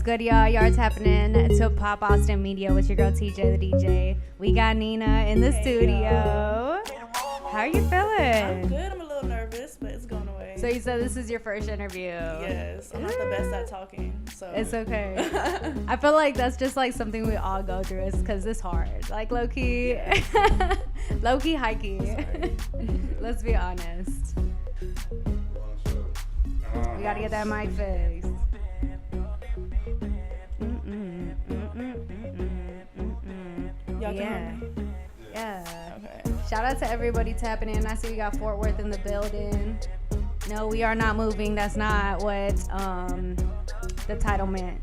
good, y'all? Y'all tapping in to Pop Austin Media with your girl TJ the DJ. We got Nina in the studio. How are you feeling? I'm good. I'm a little nervous, but it's going away. So you said this is your first interview. Yes. I'm not the best at talking, so. It's okay. I feel like that's just like something we all go through is because it's hard. Like low-key. Yeah. Low-key, high-key. Let's be honest. We gotta get that mic fixed. Y'all Yeah. can hear me? Yeah. Okay. Shout out to everybody tapping in. I see we got Fort Worth in the building. No, we are not moving. That's not what the title meant.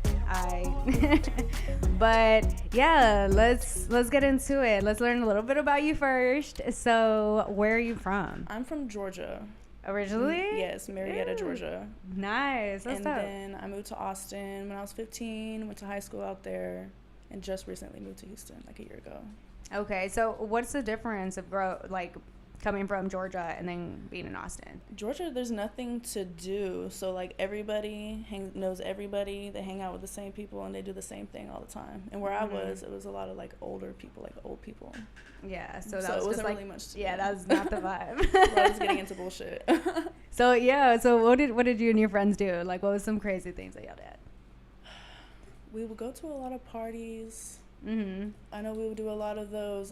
But yeah, let's get into it. Let's learn a little bit about you first. So, where are you from? I'm from Georgia. Originally? Yes, Marietta, Ooh. Georgia. Nice. That's And dope. then I moved to Austin when I was 15, went to high school out there, and just recently moved to Houston like a year ago. Okay, so what's the difference of coming from Georgia and then being in Austin? Georgia, there's nothing to do. So, like, everybody knows everybody. They hang out with the same people, and they do the same thing all the time. And where I was, it was a lot of, like, older people, like, old people. Yeah, so it wasn't really much to do. Yeah, that was not the vibe. So I was getting into bullshit. So, yeah, so what did you and your friends do? Like, what was some crazy things that y'all did? We would go to a lot of parties. Mm-hmm. I know we would do a lot of those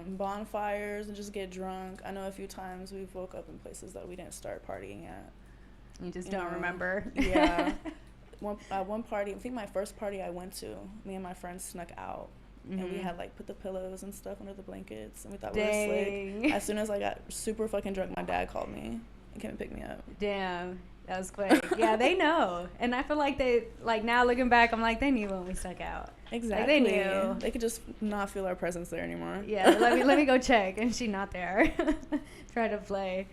bonfires and just get drunk. I know a few times we've woke up in places that we didn't start partying at. You just don't remember. Yeah. One party, I think my first party I went to, me and my friends snuck out. Mm-hmm. And we had, like, put the pillows and stuff under the blankets. And we thought we were slick. As soon as I got super fucking drunk, my dad called me and came and picked me up. Damn. That was quick. Yeah, they know. And I feel like they, like, now looking back, I'm like, they knew when we stuck out. Exactly. Like, they knew. They could just not feel our presence there anymore. Yeah, let me go check. And she not there. Try to play.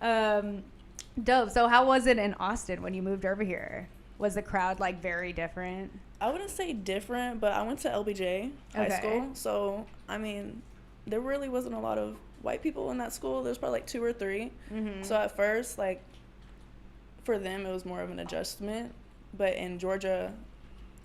Dope. So how was it in Austin when you moved over here? Was the crowd, like, very different? I wouldn't say different, but I went to LBJ high school. So, I mean, there really wasn't a lot of white people in that school. There's probably, like, 2 or 3. Mm-hmm. So at first, like, for them, it was more of an adjustment. But in Georgia,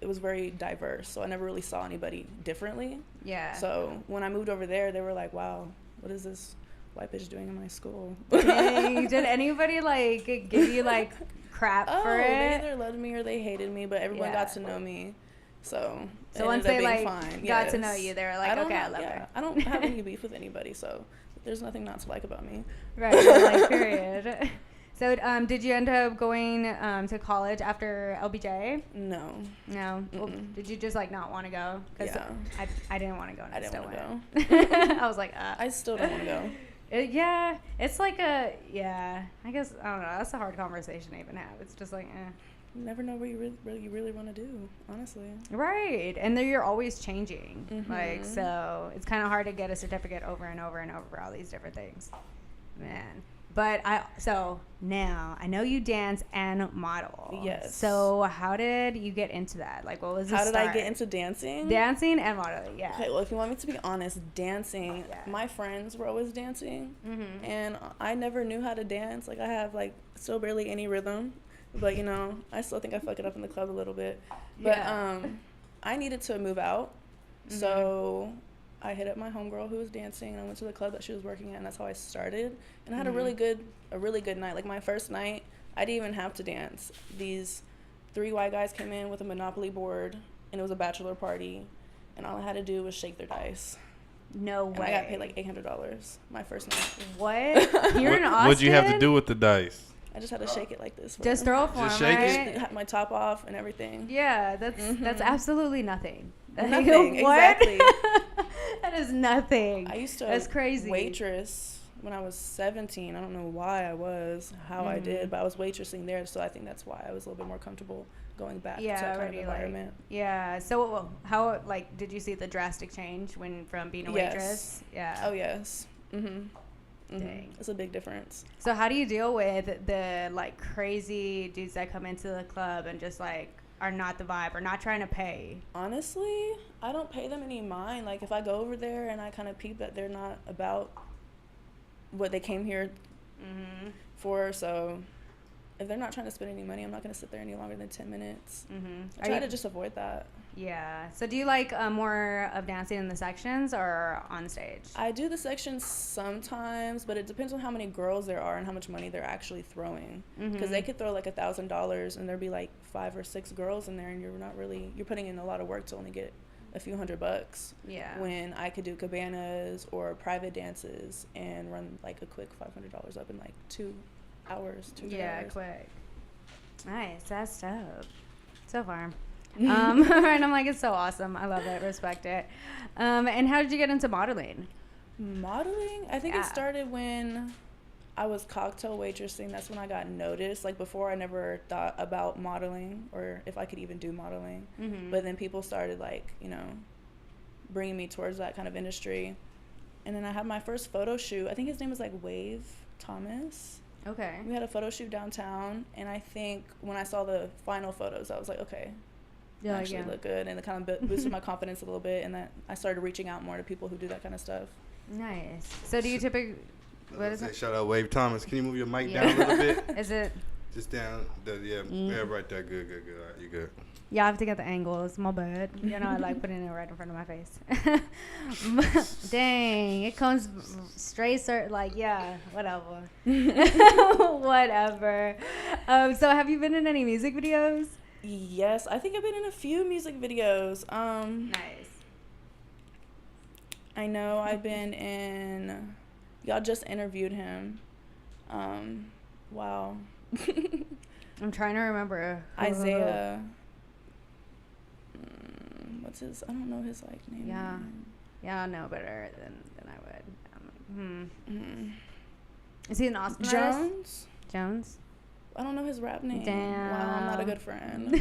it was very diverse. So I never really saw anybody differently. Yeah. So when I moved over there, they were like, wow, what is this white bitch doing in my school? Dang, did anybody, like, give you, like, crap for it? They either loved me or they hated me, but everyone got to know me. So once they, like, fine. got to know you, they were like, okay, I love her. I don't have any beef with anybody, so there's nothing not to like about me. Right, like, period. So, did you end up going to college after LBJ? No. No? Well, did you just, like, not want to go? Because I didn't want to go, and I didn't want to go. I was like, I still don't want to go. Yeah, it's like I guess, I don't know, that's a hard conversation to even have. It's just like, You never know what you really want to do, honestly. Right, and you're always changing. Mm-hmm. Like, so it's kind of hard to get a certificate over and over and over for all these different things. Man. But now I know you dance and model. Yes. So how did you get into that? Like, what was the How start? did I get into dancing? Dancing and modeling, yeah. Okay, well, if you want me to be honest, dancing, my friends were always dancing, and I never knew how to dance. Like, I have, like, still barely any rhythm, but, you know, I still think I fuck it up in the club a little bit. But I needed to move out, so I hit up my homegirl who was dancing, and I went to the club that she was working at, and that's how I started. And I had a really good night. Like, my first night, I didn't even have to dance. These 3 white guys came in with a Monopoly board, and it was a bachelor party, and all I had to do was shake their dice. No way. And I got paid like $800 my first night. What? You're in Austin? What'd you have to do with the dice? I just had to shake it like this. Just throw it for Just them, shake right? it? Had my top off and everything. Yeah, that's absolutely nothing. Nothing, What? exactly. That is nothing. I used to That's crazy. waitress when I was 17. I don't know why I was, how I did, but I was waitressing there, so I think that's why I was a little bit more comfortable going back to that kind of environment. Yeah. So how, like, did you see the drastic change from being a waitress? Yeah. Oh, yes. Dang. It's a big difference. So how do you deal with the, like, crazy dudes that come into the club and just, like, are not the vibe or not trying to pay? Honestly, I don't pay them any mind. Like, if I go over there and I kind of peep that they're not about what they came here for, so if they're not trying to spend any money, I'm not going to sit there any longer than 10 minutes. I try to just avoid that. Yeah. So do you like more of dancing in the sections or on stage? I do the sections sometimes, but it depends on how many girls there are and how much money they're actually throwing. Because they could throw like $1,000 and there'd be like 5 or 6 girls in there, and you're putting in a lot of work to only get a few $100. Yeah. When I could do cabanas or private dances and run like a quick $500 up in like 2 hours. Yeah, quick. Nice. That's dope. So far. And I'm like, it's so awesome. I love it. Respect it. And how did you get into modeling? Modeling? I think it started when I was cocktail waitressing. That's when I got noticed. Like, before, I never thought about modeling or if I could even do modeling. But then people started, like, you know, bringing me towards that kind of industry. And then I had my first photo shoot. I think his name was, like, Wave Thomas. Okay. We had a photo shoot downtown. And I think when I saw the final photos, I was like, okay, Yeah, actually look good, and it kind of boosted my confidence a little bit, and that I started reaching out more to people who do that kind of stuff. Nice. So do you typically, what is it? Shout out Wave Thomas. Can you move your mic down a little bit? Is it? Just down. Yeah, right there. Good. All right, you good. Yeah, I have to get the angles. My bad. You know, I like putting it right in front of my face. Dang, it comes straight, like, yeah, whatever. Whatever. So have you been in any music videos? Yes, I think I've been in a few music videos. Nice. I know I've been in. Y'all just interviewed him. Wow. I'm trying to remember. Isaiah. What's his? I don't know his like name. Yeah, I know better than I would. Is he an Austin artist? Jones? I don't know his rap name. Damn. Wow, I'm not a good friend.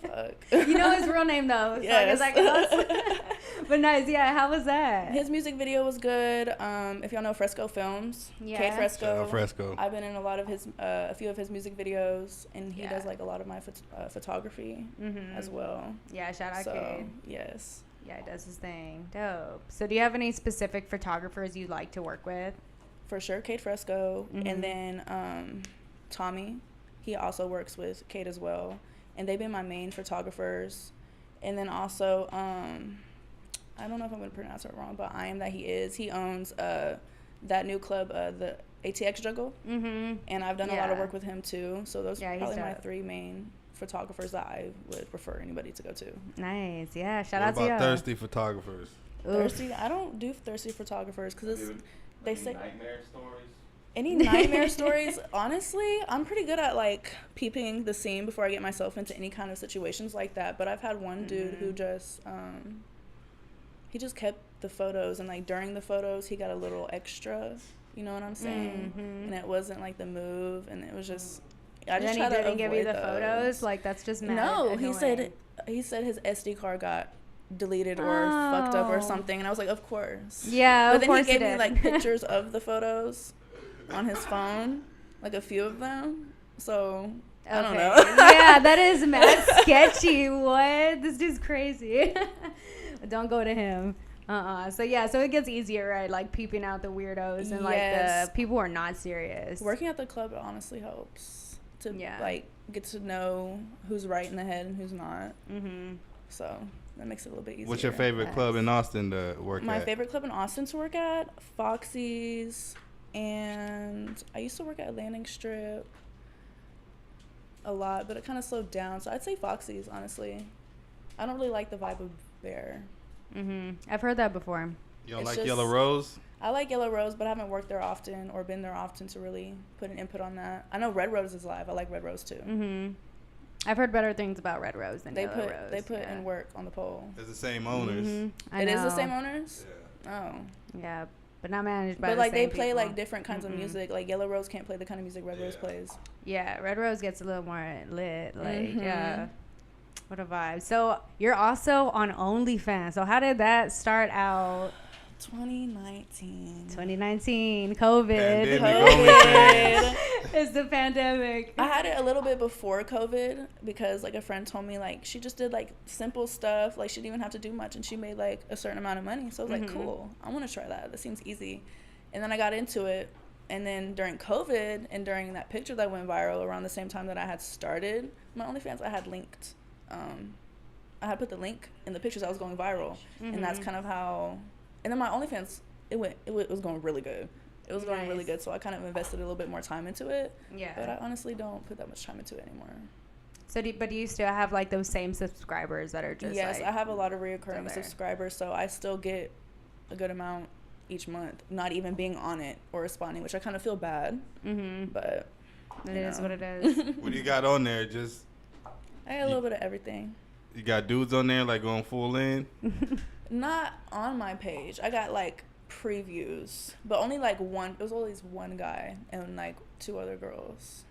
Fuck. You know his real name though. Yes. So I guess but nice, yeah. How was that? His music video was good. If y'all know Fresco Films, Kate Fresco. Shout out Fresco. I've been in a lot of his, a few of his music videos, and he does like a lot of my photography as well. Yeah, shout out so, Kate. Yes. Yeah, he does his thing. Dope. So do you have any specific photographers you like to work with? For sure, Kate Fresco, and then Tommy. He also works with Kate as well, and they've been my main photographers. And then also, I don't know if I'm going to pronounce it wrong, but I Am That He Is. He owns that new club, the ATX Jungle, and I've done a lot of work with him too. So those are probably my 3 main photographers that I would prefer anybody to go to. Nice, yeah. Shout what out to you. about thirsty photographers? Thirsty? I don't do thirsty photographers because they say nightmare stories. Any nightmare stories. Honestly, I'm pretty good at like peeping the scene before I get myself into any kind of situations like that. But I've had one dude who just he just kept the photos, and like during the photos he got a little extra, you know what I'm saying? And it wasn't like the move, and it was just I just tried to didn't give you the those. photos. Like that's just mad no. annoying. He said his SD card got deleted or fucked up or something, and I was like, of course. Yeah, but of then course he gave did. me like pictures of the photos. on his phone, like a few of them. So Okay. I don't know. Yeah, that is mad sketchy. What? This dude's crazy. Don't go to him. So yeah, so it gets easier, right? Like peeping out the weirdos and like the people who are not serious. Working at the club honestly helps to like get to know who's right in the head and who's not. So that makes it a little bit easier. What's your favorite club in Austin to work at? My favorite club in Austin to work at? Foxy's, and I used to work at Landing Strip a lot, but it kind of slowed down. So I'd say Foxy's, honestly. I don't really like the vibe of there. I've heard that before. You don't like Yellow Rose? I like Yellow Rose, but I haven't worked there often or been there often to really put an input on that. I know Red Rose is live. I like Red Rose too. I've heard better things about Red Rose than Yellow Rose. They put in work on the pole. It's the same owners. It is the same owners? Yeah. Oh. Yeah, but not managed by But the like same they play people. like different kinds of music. Like Yellow Rose can't play the kind of music Red Rose plays. Yeah, Red Rose gets a little more lit. Like, yeah. What a vibe. So you're also on OnlyFans. So how did that start out? 2019. 2019, COVID. COVID. It's the pandemic. I had it a little bit before COVID because like a friend told me like she just did like simple stuff. Like she didn't even have to do much and she made like a certain amount of money. So I was like, cool, I want to try that. That seems easy. And then I got into it. And then during COVID and during that picture that went viral around the same time that I had started my OnlyFans, I had linked. I had put the link in the pictures that was going viral. And that's kind of how... And then my OnlyFans, it was going really good. It was going really good, so I kind of invested a little bit more time into it. Yeah. But I honestly don't put that much time into it anymore. So, but do you still have like those same subscribers that are just Yes, like, I have a lot of reoccurring subscribers, so I still get a good amount each month, not even being on it or responding, which I kind of feel bad. But it is what it is. What do you got on there? Just I got a little bit of everything. You got dudes on there like going full in? Not on my page. I got like previews, but only like one. It was always one guy and like two other girls.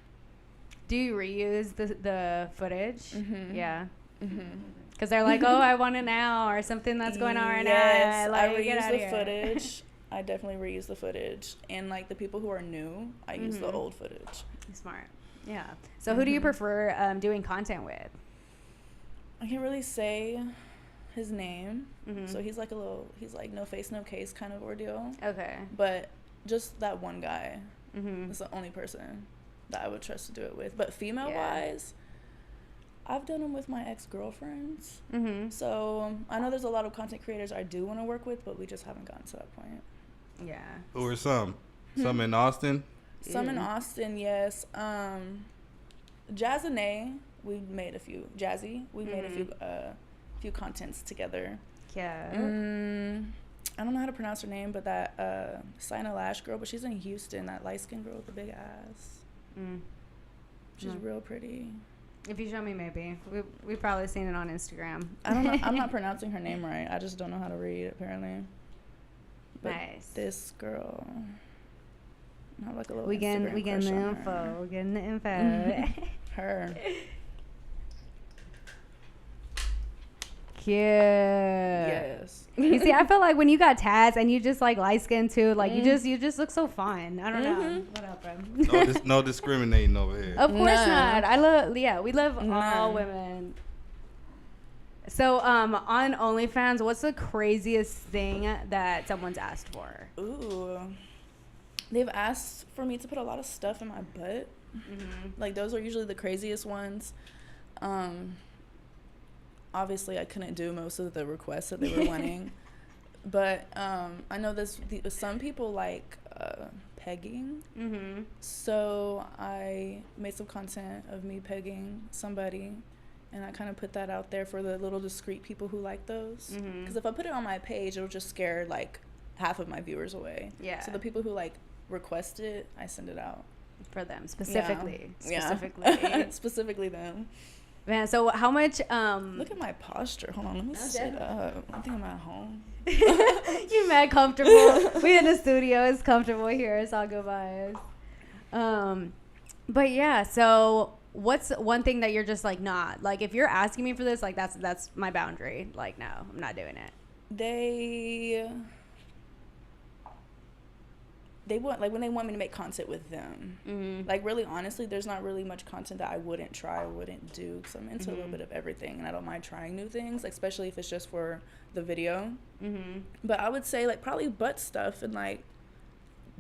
Do you reuse the footage? Yeah. Because they're like, oh, I want it now, or something that's going on right now. Like, I reuse the footage. I definitely reuse the footage. And like the people who are new, I use the old footage. Smart. Yeah. So who do you prefer doing content with? I can't really say his name. So he's like no face, no case kind of ordeal. Okay. But just that one guy is the only person that I would trust to do it with. But female-wise, I've done them with my ex-girlfriends. So I know there's a lot of content creators I do want to work with, but we just haven't gotten to that point. Yeah. Who are some? Some in Austin? Some in Austin, yes. Jazzy, we made a few. Jazzy, we made a few contents together. Yeah. I don't know how to pronounce her name, but that Sina Lash girl, but she's in Houston, that light-skinned girl with the big ass. She's real pretty. If you show me, maybe. We've probably seen it on Instagram. I don't know. I'm not pronouncing her name right. I just don't know how to read, apparently. But this girl... I have like a little we getting the info. We're getting the info. Her. Cute. Yes. You see, I feel like when you got tats and you just like light skin too, like you just look so fun. I don't know. What up, bro? No discriminating over here. Of course not. We love all women. So, on OnlyFans, what's the craziest thing that someone's asked for? Ooh. They've asked for me to put a lot of stuff in my butt. Like, those are usually the craziest ones. Obviously, I couldn't do most of the requests that they were wanting. But I know some people like pegging. So I made some content of me pegging somebody. And I kind of put that out there for the little discreet people who like those. Because if I put it on my page, it'll just scare, like, half of my viewers away. Yeah. So the people who, like, request it, I send it out. For them, specifically. Yeah. Specifically them. Man, so how much... Look at my posture. Hold on, let me sit up. I think I'm at home. You're mad comfortable. We in the studio. It's comfortable here. It's all good vibes. But, yeah, so... What's one thing that you're just like, nah, like if you're asking me for this, like that's my boundary. Like, no, I'm not doing it. they want, like, when they want me to make content with them. Like, really, honestly, there's not really much content that I wouldn't try or wouldn't do, because I'm into a little bit of everything, and I don't mind trying new things, like, especially if it's just for the video. But I would say, like, probably butt stuff and, like,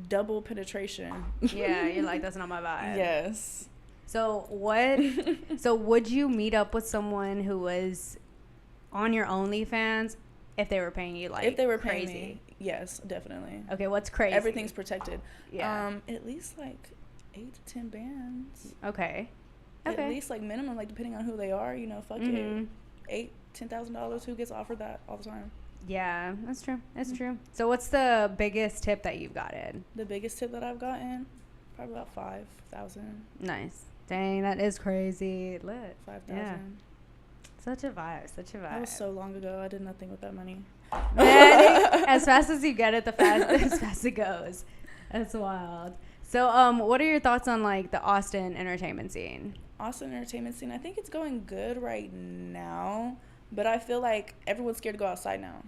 double penetration. Yeah, you're like, that's not my vibe. Yes. So would you meet up with someone who was on your OnlyFans if they were paying you, like, if they were crazy? paying me, yes, definitely. Okay, what's crazy? Everything's protected. Yeah. At least like 8 to 10 bands. Okay. At least, like, minimum, like, depending on who they are, you know, fuck it. $8,000-$10,000, who gets offered that all the time? Yeah, that's true. That's true. So what's the biggest tip that you've gotten? The biggest tip that I've gotten, probably about 5,000. Nice. Dang, that is crazy. Lit. 5,000. Yeah. Such a vibe. Such a vibe. That was so long ago. I did nothing with that money. Man, as fast as you get it, as fast it goes. That's wild. So, what are your thoughts on, like, the Austin entertainment scene? Austin entertainment scene, I think it's going good right now, but I feel like everyone's scared to go outside now.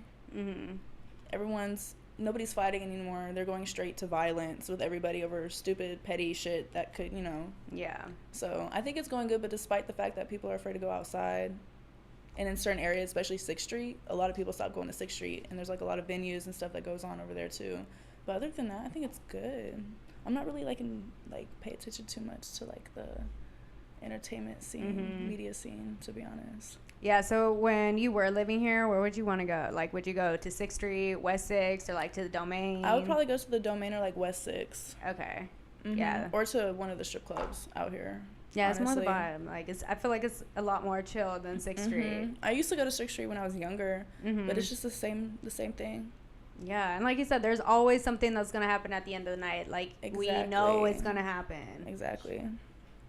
Nobody's fighting anymore. They're going straight to violence with everybody over stupid, petty shit that could, you know. Yeah. So I think it's going good, but despite the fact that people are afraid to go outside, and in certain areas, especially 6th Street, a lot of people stop going to 6th Street, and there's, like, a lot of venues and stuff that goes on over there too. But other than that, I think it's good. I'm not really, pay attention too much to, like, the entertainment scene, media scene, to be honest. Yeah, so when you were living here, where would you want to go? Like, would you go to 6th Street, West 6th, or, like, to the Domain? I would probably go to the Domain or, like, West 6. Okay. Yeah. Or to one of the strip clubs out here. Yeah, honestly. it's more the vibe. Like, I feel like it's a lot more chill than 6th Street. I used to go to 6th Street when I was younger, but it's just the same thing. Yeah, and like you said, there's always something that's going to happen at the end of the night. Like, we know it's going to happen. Exactly.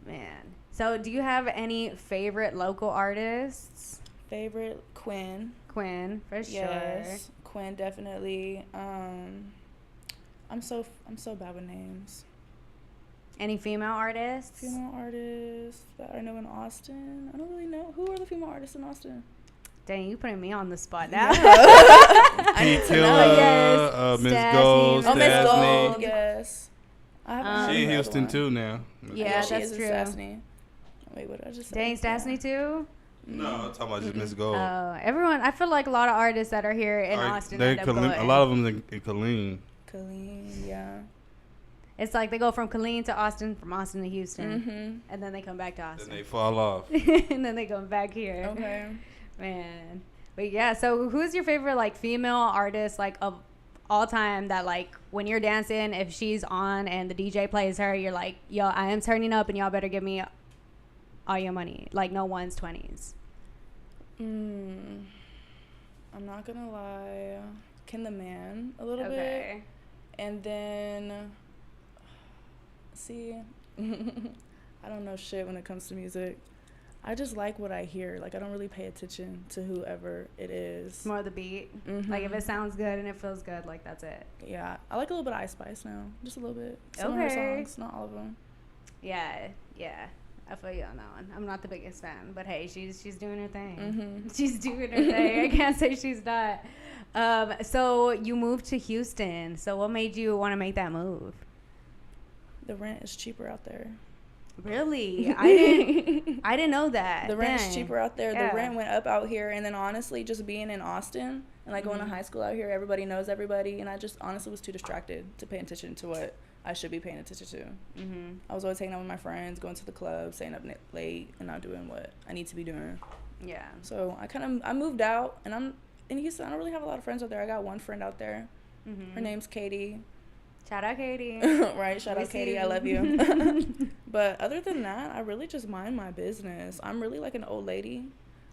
Man. So, do you have any favorite local artists? Favorite? Quinn, for yes, sure. Quinn, definitely. I'm so bad with names. Any female artists? Female artists that I know in Austin. I don't really know. Who are the female artists in Austin? Dang, you putting me on the spot now. Yeah. I need to know. Yes. Miss Gold, Oh, Miss Gold, Stasny. yes. I haven't She in heard Houston one. too now. Yeah, she that's is true. Stasny. Wait, what did I just say? Dang, Stasny too? No, I'm talking about just Miss Gold. Everyone, I feel like a lot of artists that are here in Austin end up going. A lot of them in Killeen. Killeen, yeah. It's like they go from Killeen to Austin, from Austin to Houston, and then they come back to Austin. Then they fall off. And then they come back here. Okay. Man. But yeah, so who's your favorite, like, female artist, like, of all time that, like, when you're dancing, if she's on and the DJ plays her, you're like, yo, I am turning up and y'all better give me all your money. Like, no ones, 20s. I'm not gonna lie. Ken the Man a little bit. And then, see, I don't know shit when it comes to music. I just like what I hear. Like, I don't really pay attention to whoever it is. It's more the beat. Like, if it sounds good and it feels good, like, that's it. Yeah. I like a little bit of Ice Spice now. Just a little bit. Some of her songs, not all of them. Yeah. I feel you on that one. I'm not the biggest fan, but hey, she's doing her thing. She's doing her thing. I can't say she's not. So you moved to Houston. So what made you want to make that move? The rent is cheaper out there. Really? I didn't know that. The rent is cheaper out there. Yeah. The rent went up out here, and then honestly, just being in Austin and, like, going to high school out here, everybody knows everybody, and I just honestly was too distracted to pay attention to what I should be paying attention to. I was always hanging out with my friends, going to the club, staying up late, and not doing what I need to be doing. Yeah. So I moved out, and I'm in Houston. I don't really have a lot of friends out there. I got one friend out there. Her name's Katie. Shout out Katie. Right, shout out Katie. I love you. But other than that, I really just mind my business. I'm really like an old lady.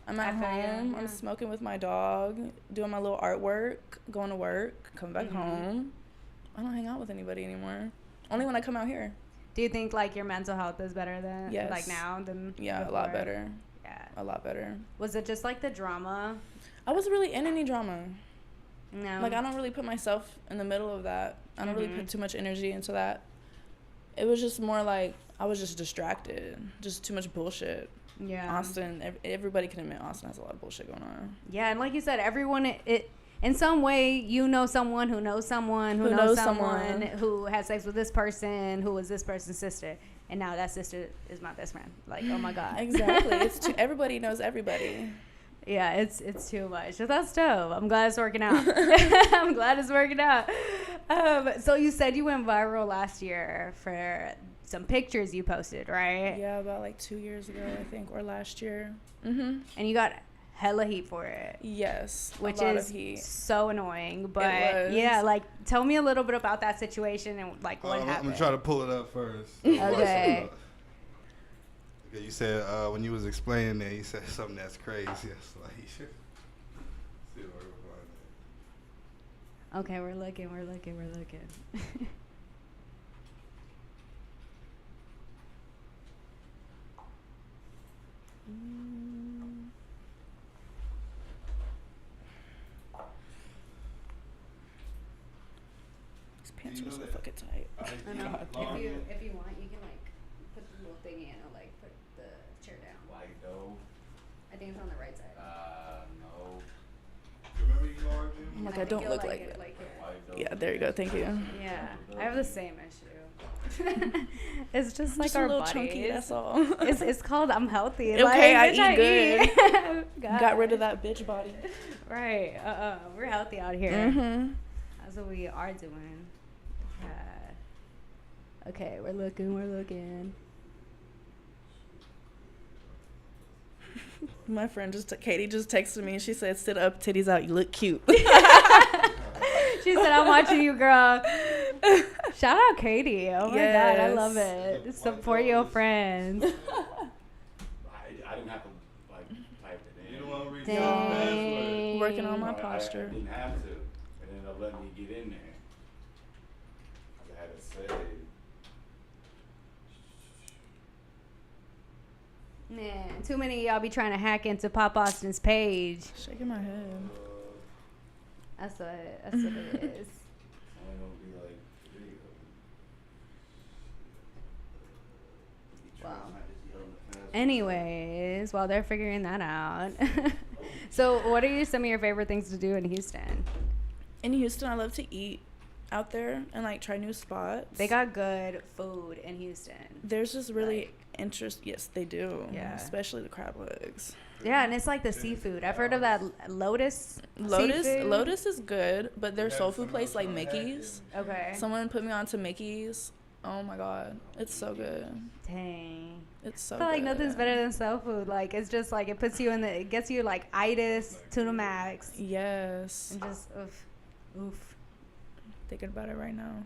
I'm at home. I'm smoking with my dog, doing my little artwork, going to work, come back home. I don't hang out with anybody anymore. Only when I come out here. Do you think, like, your mental health is better than like now than before? A lot better. Yeah. A lot better. Was it just like the drama? I wasn't really in any drama. No. Like, I don't really put myself in the middle of that. I don't really put too much energy into that. It was just more like I was just distracted. Just too much bullshit. Yeah. Austin, everybody can admit Austin has a lot of bullshit going on. Yeah, and like you said, everyone, in some way you know someone who knows someone who knows someone who had sex with this person who was this person's sister, and now that sister is my best friend. Like, oh my God. Exactly. Everybody knows everybody. Yeah, it's too much. But that's dope. I'm glad it's working out. I'm glad it's working out. So you said you went viral last year for some pictures you posted, right? Yeah, about like 2 years ago, I think, or last year. Mm-hmm. And you got hella heat for it. Yes, which a lot is of heat. So annoying. But yeah, like tell me a little bit about that situation and like what happened. I'm gonna try to pull it up first. Okay. You said when you was explaining it, you said something that's crazy. So like, you should see where we're okay, we're looking. These pants are so fucking tight. I know. If you want, you can like put the little thingy in or like put the chair down. Like though? I think it's on the right side. No. Remember you large? Like, I don't look like it. Yeah, there you go. Thank you. Yeah, I have the same issue. It's just like just our a little bodies. Chunky, that's all. It's called I'm healthy. Okay, like, I eat good. Got rid of that bitch body. Right. We're healthy out here. Mm-hmm. That's what we are doing. Okay, we're looking. My friend Katie just texted me and she said, "Sit up, titties out, you look cute." She said, "I'm watching you, girl." Shout out Katie. Oh my God, I love it. Support your friends. I didn't have to like type it in. You don't want to read Dang. Working on my I posture. didn't have to. It ended up letting me get in there. I had to say. Man, too many of y'all be trying to hack into Pop Austin's page. Shaking my head. That's what it is. Only gonna be like video. Wow. Anyways, while they're figuring that out. So what are some of your favorite things to do in Houston? In Houston, I love to eat out there and like try new spots. They got good food in Houston. There's just really yes, they do. Yeah. Especially the crab legs. Yeah, and it's like the seafood. I've heard of that Lotus seafood. Lotus is good, but their soul food place like Mickey's. Okay. Someone put me on to Mickey's. Oh my God, it's so good. Dang. It's so I feel good. like nothing's better than soul food. Like, it's just like it puts you it gets you like itis, tuna max. Yes. And just oof. Thinking about it right now.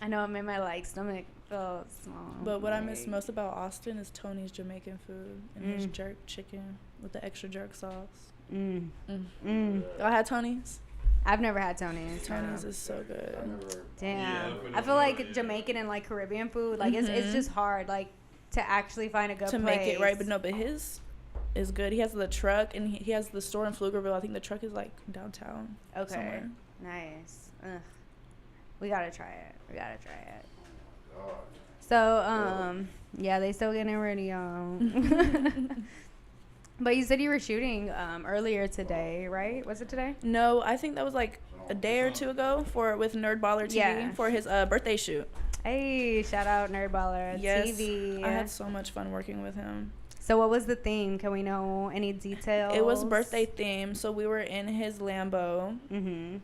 I know it made my like stomach feel small. But what I miss most about Austin is Tony's Jamaican food and his jerk chicken with the extra jerk sauce. Y'all had Tony's? I've never had Tony's. Tony's is so good. Damn. I feel like Jamaican and like Caribbean food, like it's just hard like to actually find a good to place. make it right, but his is good. He has the truck and he has the store in Pflugerville. I think the truck is like downtown. Okay. Somewhere. Nice. Ugh. We gotta try it. So, yeah, they still getting ready, y'all. But you said you were shooting earlier today, right? Was it today? No, I think that was like a day or two ago with Nerd Baller TV for his birthday shoot. Hey, shout out Nerd Baller TV. I had so much fun working with him. So what was the theme? Can we know any details? It was birthday theme, so we were in his Lambo. Mm-hmm.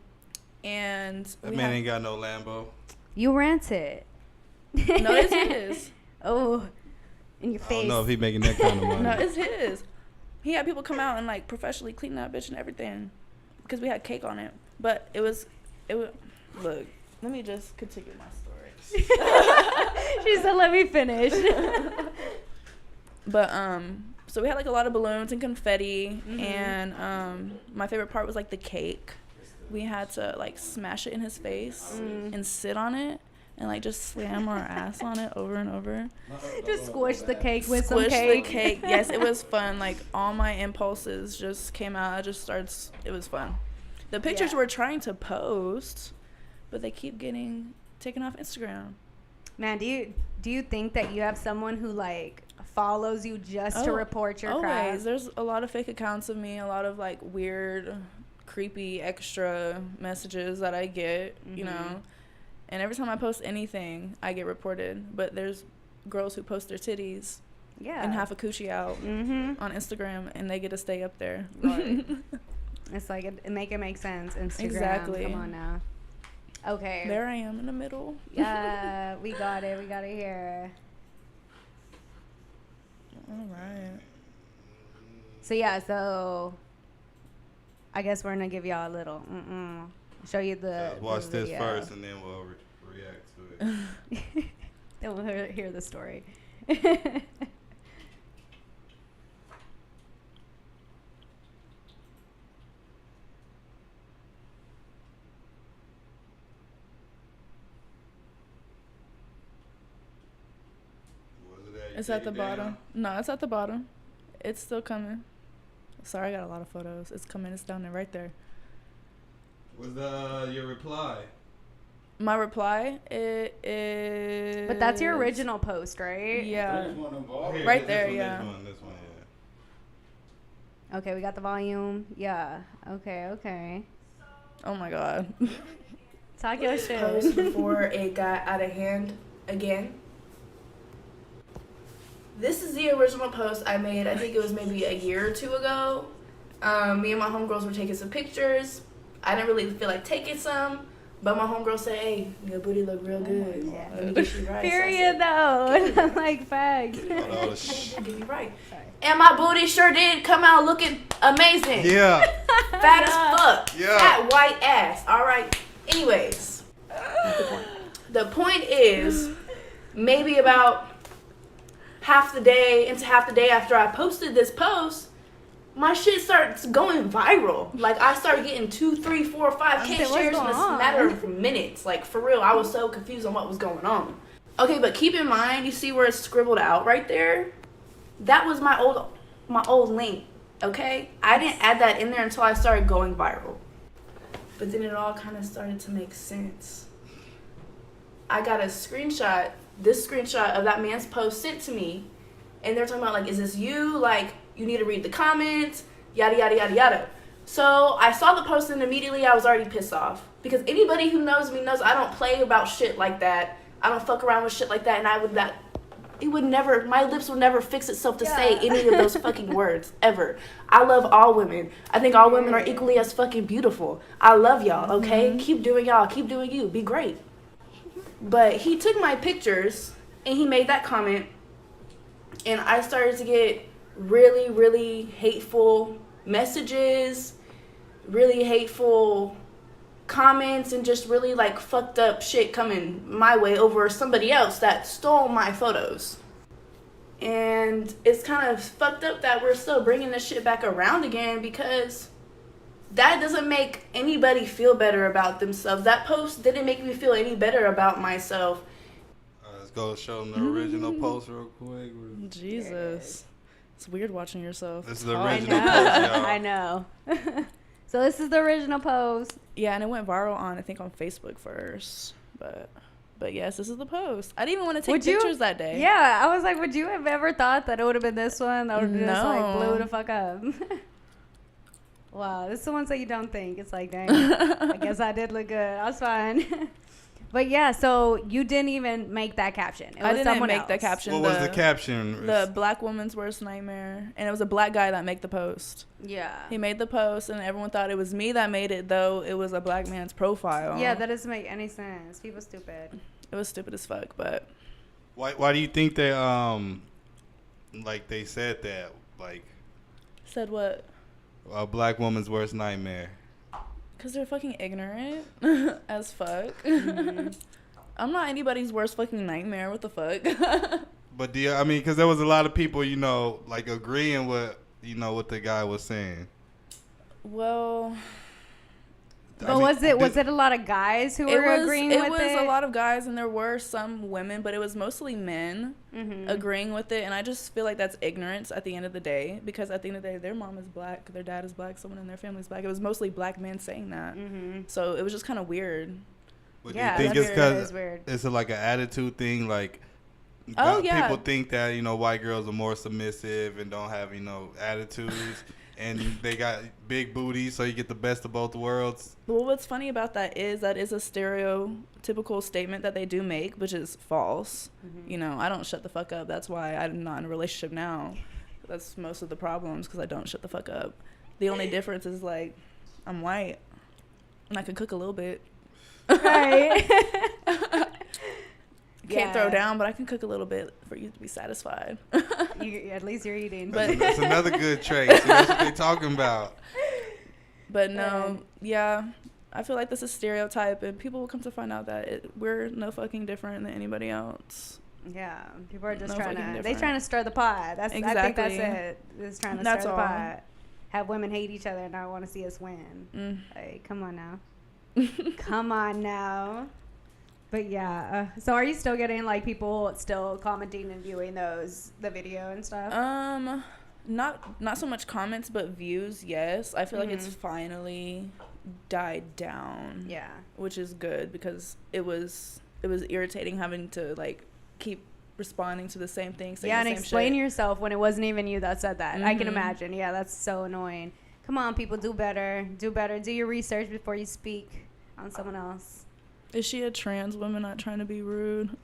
And that man ain't got no Lambo. You rented. No, it's his. Oh, in your face. I don't know if he making that kind of money. No, it's his. He had people come out and like professionally clean that bitch and everything, because we had cake on it. But it was. Look, let me just continue my story. She said, "Let me finish." But so we had like a lot of balloons and confetti, and my favorite part was like the cake. We had to like smash it in his face and sit on it and like just slam our ass on it over and over. Just squish the cake with some cake. Squish the cake. Yes, it was fun. Like all my impulses just came out. I just started. It was fun. The pictures we're trying to post, but they keep getting taken off Instagram. Man, do you think that you have someone who like follows you just to report your crap? Always. There's a lot of fake accounts of me. A lot of like weird, creepy extra messages that I get, you know. And every time I post anything, I get reported. But there's girls who post their titties and half a coochie out on Instagram, and they get to stay up there. Right. It's like, it make sense. Instagram. Exactly. Come on now. Okay. There I am in the middle. Yeah, we got it. We got it here. All right. So, yeah, so I guess we're going to give y'all a little, show you the watch the this video. first, and then we'll react to it. Then we'll hear the story. It's at the bottom. No, it's at the bottom. It's still coming. Sorry, I got a lot of photos. It's coming. It's down there, right there. What's your reply? My reply, it is... But that's your original post, right? Yeah. Here, Right there, this yeah. This one, yeah. Okay, we got the volume. Yeah. Okay. Oh, my God. Talk your shit. Post before it got out of hand again. This is the original post I made. I think it was maybe a year or two ago. Me and my homegirls were taking some pictures. I didn't really feel like taking some, but my homegirl said, "Hey, your booty look real good." Yeah. Let me get you right. Period, though. Like, facts. Get you right. And my booty sure did come out looking amazing. Yeah. Fat as fuck. Yeah. Fat white ass. All right. Anyways, the point is, maybe about half the day after I posted this post, my shit starts going viral. Like, I started getting 2, 3, 4, 5K shares in a matter of minutes. Like, for real, I was so confused on what was going on. Okay, but keep in mind, you see where it's scribbled out right there? That was my old link, okay? I didn't add that in there until I started going viral. But then it all kind of started to make sense. I got this screenshot of that man's post sent to me, and they're talking about, like, is this you? Like, you need to read the comments, yada, yada, yada, yada. So I saw the post, and immediately I was already pissed off. Because anybody who knows me knows I don't play about shit like that. I don't fuck around with shit like that, and my lips would never fix itself to say any of those fucking words, ever. I love all women. I think all women are equally as fucking beautiful. I love y'all, okay? Keep doing y'all. Keep doing you. Be great. But he took my pictures, and he made that comment, and I started to get really, really hateful messages, really hateful comments, and just really, like, fucked up shit coming my way over somebody else that stole my photos. And it's kind of fucked up that we're still bringing this shit back around again, because that doesn't make anybody feel better about themselves. That post didn't make me feel any better about myself. Let's go show them the original post real quick. Jesus. It's weird watching yourself. This is the original post, y'all. I know. So this is the original post. Yeah, and it went viral on, I think, on Facebook first. But yes, this is the post. I didn't even want to take pictures that day. Yeah, I was like, would you have ever thought that it would have been this one that would have just, like, blew the fuck up? Wow, this is the ones that you don't think. It's like, dang, I guess I did look good. I was fine. But yeah, so you didn't even make that caption. It was I didn't someone make else. the caption. What was the caption? The black woman's worst nightmare. And it was a black guy that made the post. Yeah. He made the post, and everyone thought it was me that made it, though it was a black man's profile. Yeah, that doesn't make any sense. People stupid. It was stupid as fuck, but... Why do you think they, like, they said that? Like... Said what? A black woman's worst nightmare. Because they're fucking ignorant as fuck. I'm not anybody's worst fucking nightmare. What the fuck? But because there was a lot of people, like, agreeing with, what the guy was saying. Well... But was it a lot of guys who were agreeing with it? It was a lot of guys, and there were some women, but it was mostly men agreeing with it. And I just feel like that's ignorance at the end of the day, because at the end of the day, their mom is black, their dad is black, someone in their family is black. It was mostly black men saying that. So it was just kind of weird. But yeah, do you think it's because weird. It's like an attitude thing? Like, yeah. People think that, white girls are more submissive and don't have, attitudes. and they got big booties, so you get the best of both worlds. Well, what's funny about that is a stereotypical statement that they do make, which is false. You know, I don't shut the fuck up. That's why I'm not in a relationship now. That's most of the problems, because I don't shut the fuck up. The only difference is, like, I'm white, and I can cook a little bit. Right. Can't throw down, but I can cook a little bit for you to be satisfied. At least you're eating. But That's another good trait. See, that's what they talking about. But no, yeah, I feel like this is stereotype, and people will come to find out that we're no fucking different than anybody else. Yeah, people are just No trying fucking to. They different. trying to stir the pot. I think that's Exactly. it. Just trying to That's stir the all. pot. Have women hate each other and not want to see us win. Like, come on now. Come on now. But yeah, so are you still getting like people still commenting and viewing the video and stuff? Not so much comments, but views. Yes, I feel like it's finally died down. Yeah, which is good, because it was irritating having to like keep responding to the same thing. Yeah, and the same explain shit. yourself when it wasn't even you that said that. I can imagine. Yeah, that's so annoying. Come on, people, do better. Do better. Do your research before you speak on someone else. Is she a trans woman? Not trying to be rude.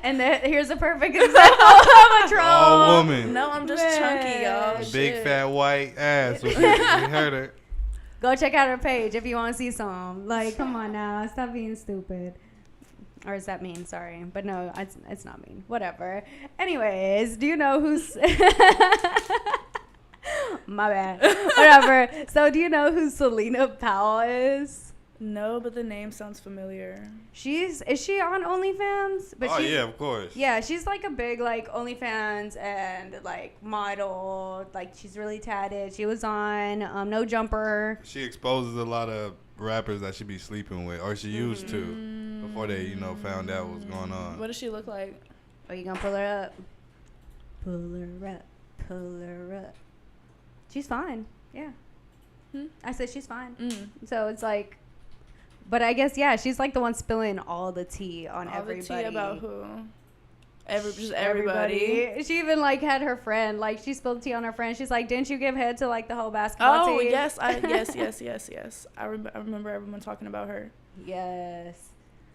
And here's a perfect example of a troll. Oh, woman. No, I'm just Man. chunky, y'all. Big Shit. fat white ass. We heard her. Go check out her page if you want to see some. Like, come on now. Stop being stupid. Or is that mean? Sorry. But no, it's not mean. Whatever. Anyways, do you know who's... My bad. Whatever. So do you know who Selena Powell is? No, but the name sounds familiar. Is she on OnlyFans? But Oh, she's, yeah, of course. Yeah, she's like a big like OnlyFans and like model. Like she's really tatted. She was on No Jumper. She exposes a lot of rappers that she be sleeping with, or she used to, before they, found out what was going on. What does she look like? Oh, you gonna pull her up? Pull her up. Pull her up. She's fine. Yeah. I said she's fine. So it's like, but I guess, yeah, she's like the one spilling all the tea on All everybody. the tea about who? Just everybody. She even like had her friend, like she spilled tea on her friend. She's like, didn't you give head to like the whole basketball team? Oh, yes. Yes. I remember everyone talking about her. Yes.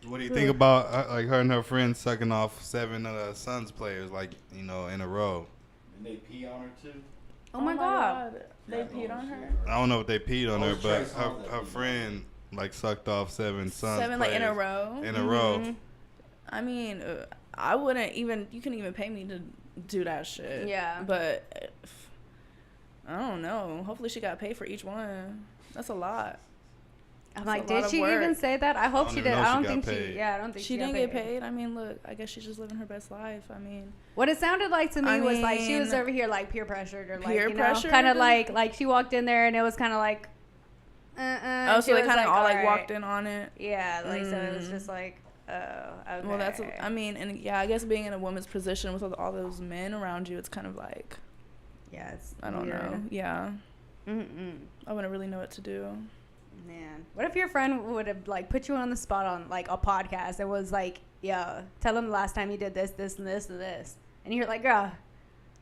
What do you think about like her and her friends sucking off 7 Suns players, like, in a row? And they pee on her too? Oh my God. They peed on her? I don't know if they peed on her, but Trace Songz that her peed friend like sucked off 7 Suns 7 like in a players row? in a row. I mean, I wouldn't even, you couldn't even pay me to do that shit. Yeah. But I don't know. Hopefully she got paid for each one. That's a lot. I'm That's like, a lot did of she work. even say that? I hope I she don't did. even know I if don't she think got she. paid. Yeah, I don't think She got didn't get paid. I mean, look, I guess she's just living her best life. I mean, What it sounded like to me I was like she was mean, over here like peer pressured or like peer pressured? kind of like she walked in there and it was kind of like. oh, so they kind of all like walked in on it. Yeah, like so it was just like, oh, okay. Well, that's, I mean, and yeah, I guess being in a woman's position with all those men around you, it's kind of like, yeah, it's I don't weird. know. Yeah. Mm-mm. I wouldn't really know what to do. Man, what if your friend would have like put you on the spot on like a podcast and was like, "Yeah, tell him the last time you did this, this, and this, and this," and you're like, "Girl."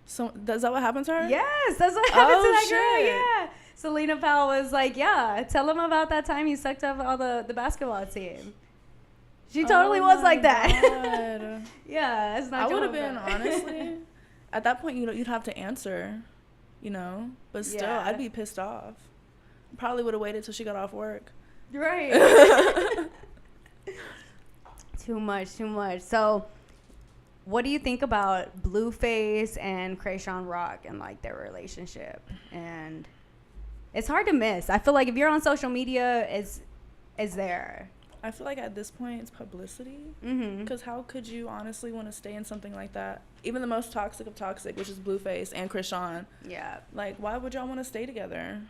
So, is that what happened to her? Yes, that's what happened to that girl. shit. Yeah, Selena Powell was like, "Yeah, tell him about that time you sucked up all the basketball team." She totally was like that. Yeah, it's not. I would have joking. been, honestly. At that point, you'd have to answer, but still, Yeah. I'd be pissed off. Probably would have waited till she got off work. Right. Too much. So, what do you think about Blueface and Krayshawn Rock and like their relationship? And it's hard to miss. I feel like if you're on social media, it's there. I feel like at this point, it's publicity. Mm-hmm. Because how could you honestly want to stay in something like that? Even the most toxic of toxic, which is Blueface and Krishan. Yeah. Like, why would y'all want to stay together?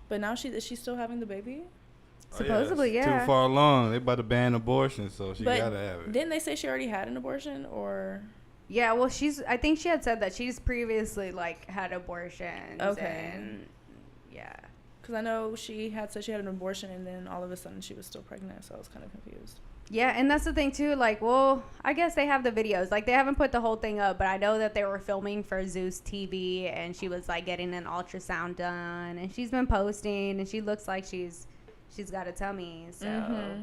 But now is she still having the baby? Supposedly, it's yeah. Too far along. They about to ban abortion, so she But gotta have it. Didn't they say she already had an abortion, or? Yeah, well, I think she had said that she's previously like had abortions. Okay. And yeah. Because I know she had said she had an abortion, and then all of a sudden she was still pregnant, so I was kind of confused. Yeah, and that's the thing too. Like, well, I guess they have the videos. Like, they haven't put the whole thing up, but I know that they were filming for Zeus TV, and she was like getting an ultrasound done, and she's been posting, and she looks like she's got a tummy. So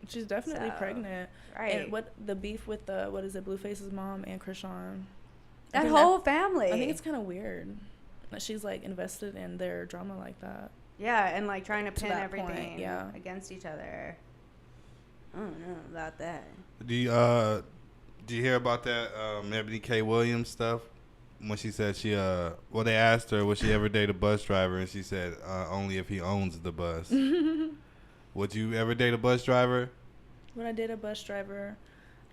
she's definitely pregnant. Right. And what the beef with Blueface's mom and Krishan? That whole family. I think it's kind of weird that she's like invested in their drama like that. Yeah, and like trying to pin everything point, against each other. I don't know about that. Do you hear about that Ebony K. Williams stuff? When she said they asked her would she ever date a bus driver, and she said only if he owns the bus. Would you ever date a bus driver? Would I date a bus driver?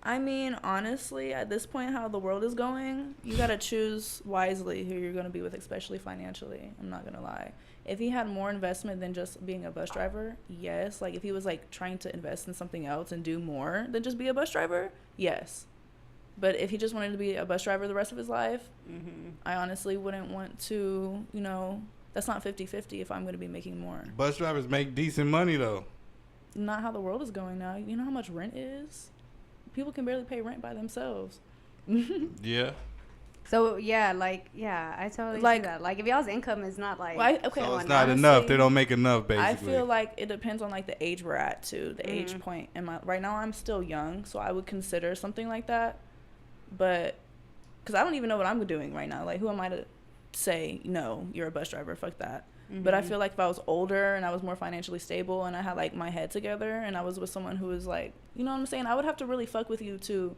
I mean, honestly, at this point, how the world is going, you gotta choose wisely who you're gonna be with, especially financially. I'm not gonna lie. If he had more investment than just being a bus driver, yes. Like, if he was, like, trying to invest in something else and do more than just be a bus driver, yes. But if he just wanted to be a bus driver the rest of his life, I honestly wouldn't want to, that's not 50-50 if I'm going to be making more. Bus drivers make decent money, though. Not how the world is going now. You know how much rent is? People can barely pay rent by themselves. Yeah. So, I totally see that. Like, if y'all's income is not, like... So it's not enough. They don't make enough, basically. I feel like it depends on, like, the age we're at, too. The age point. Right now, I'm still young, so I would consider something like that. But... Because I don't even know what I'm doing right now. Like, who am I to say, no, you're a bus driver? Fuck that. But I feel like if I was older and I was more financially stable and I had, like, my head together and I was with someone who was, like... You know what I'm saying? I would have to really fuck with you to...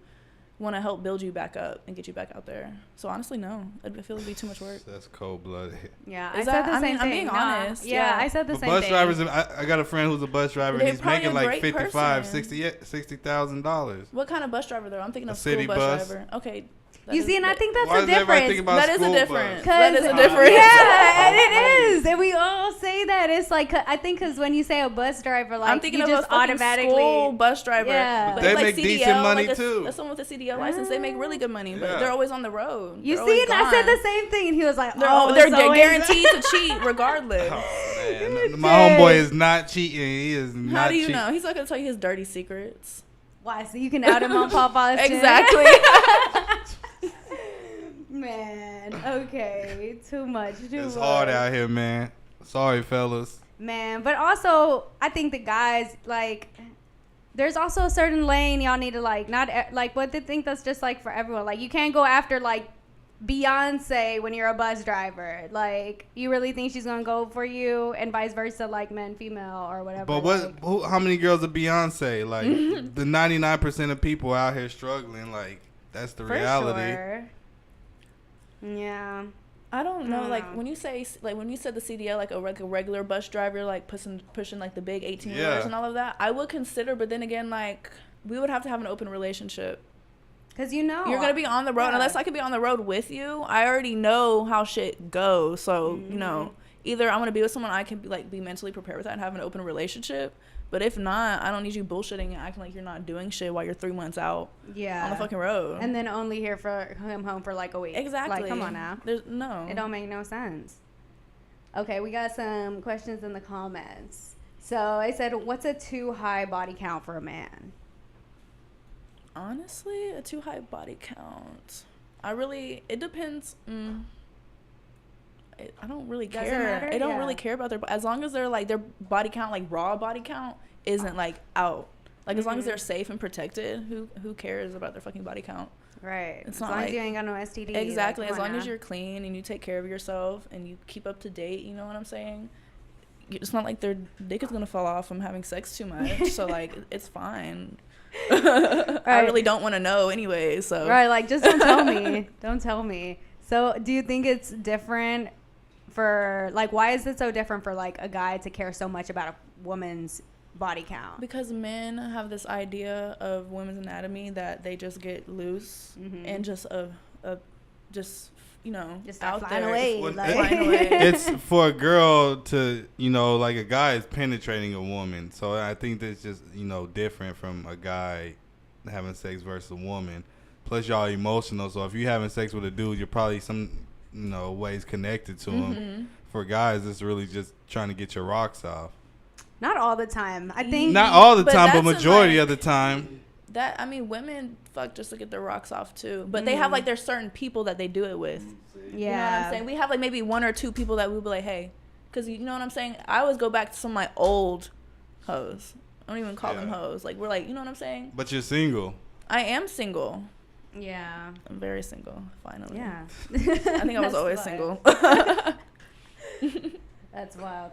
want to help build you back up and get you back out there. So honestly, no. I feel it'd be too much work. That's cold-blooded. Yeah, I said the same thing. I'm being honest. Yeah, I said the same bus thing. drivers, I got a friend who's a bus driver. And he's making like $60,000. What kind of bus driver though? I'm thinking of a city school bus driver. Okay. You see, and I think that's Why a does everybody think difference. about That is a school difference. bus? That is a difference. Yeah, and it is. And we all say that. It's like, I think because when you say a bus driver, like, I'm thinking you of just a fucking automatically... school bus driver. Yeah. But they like make CDL, decent money, like too. Someone with a CDL license, they make really good money, but Yeah. they're always on the road. You They're see, always and I said gone. the same thing, and he was like, They're guaranteed to cheat regardless. Oh, man. My homeboy is not cheating. He is not cheating. How do you know? He's not going to tell you his dirty secrets. Why? So you can out him on Paul Follis? Exactly. Man, okay. Too much. It's hard out here, man. Sorry, fellas. Man, but also, I think the guys, like, there's also a certain lane y'all need to, like, not, like, what they think that's just, like, for everyone. Like, you can't go after, like, Beyonce when you're a bus driver. Like, you really think she's gonna go for you, and vice versa, like men, female, or whatever. But like, how many girls are Beyonce? Like, the 99% of people out here struggling, like, that's the reality. Sure. Yeah. I don't know. Like when you said the CDL, like a regular bus driver, like pushing like the big 18-wheelers and all of that, I would consider. But then again, like we would have to have an open relationship. Because you're gonna be on the road. Unless I could be on the road with you, I already know how shit goes. So either I'm gonna be with someone I can be mentally prepared with that and have an open relationship. But if not, I don't need you bullshitting and acting like you're not doing shit while you're 3 months out on the fucking road. And then only here for him home for like a week. Exactly. Like, come on now. There's no. It don't make no sense. Okay, we got some questions in the comments. So I said, what's a too high body count for a man? Honestly, a too high body count. It depends. I don't really care. I don't really care about as long as they're like their body count, like raw body count, isn't like out. Like as long as they're safe and protected, who cares about their fucking body count? Right. It's as not long like, as you ain't got no STD. Exactly. Like, as long as you're clean and you take care of yourself and you keep up to date, you know what I'm saying? It's not like their dick is gonna fall off from having sex too much. So like it's fine. Right. I really don't want to know anyway. So right, like just don't tell me. Don't tell me. So do you think it's different for like why is it so different for like a guy to care so much about a woman's body count? Because men have this idea of women's anatomy that they just get loose and just out flying there. away. Flying away. It's for a girl to, like a guy is penetrating a woman. So I think that's just, different from a guy having sex versus a woman. Plus y'all emotional. So if you're having sex with a dude, you're probably some, ways connected to him. for guys, it's really just trying to get your rocks off. Not all the time. I think Not all the But time, but that's majority like- of the time. That, I mean, women fuck just to get their rocks off too. But they have like their certain people that they do it with. yeah. You know what I'm saying? We have like maybe 1 or 2 people that we'll be like, hey, because you know what I'm saying? I always go back to some of my old hoes. I don't even call them hoes. Like, we're like, you know what I'm saying? But you're single. I am single. Yeah. I'm very single, finally. Yeah. I think I was That's always wild. single. That's wild.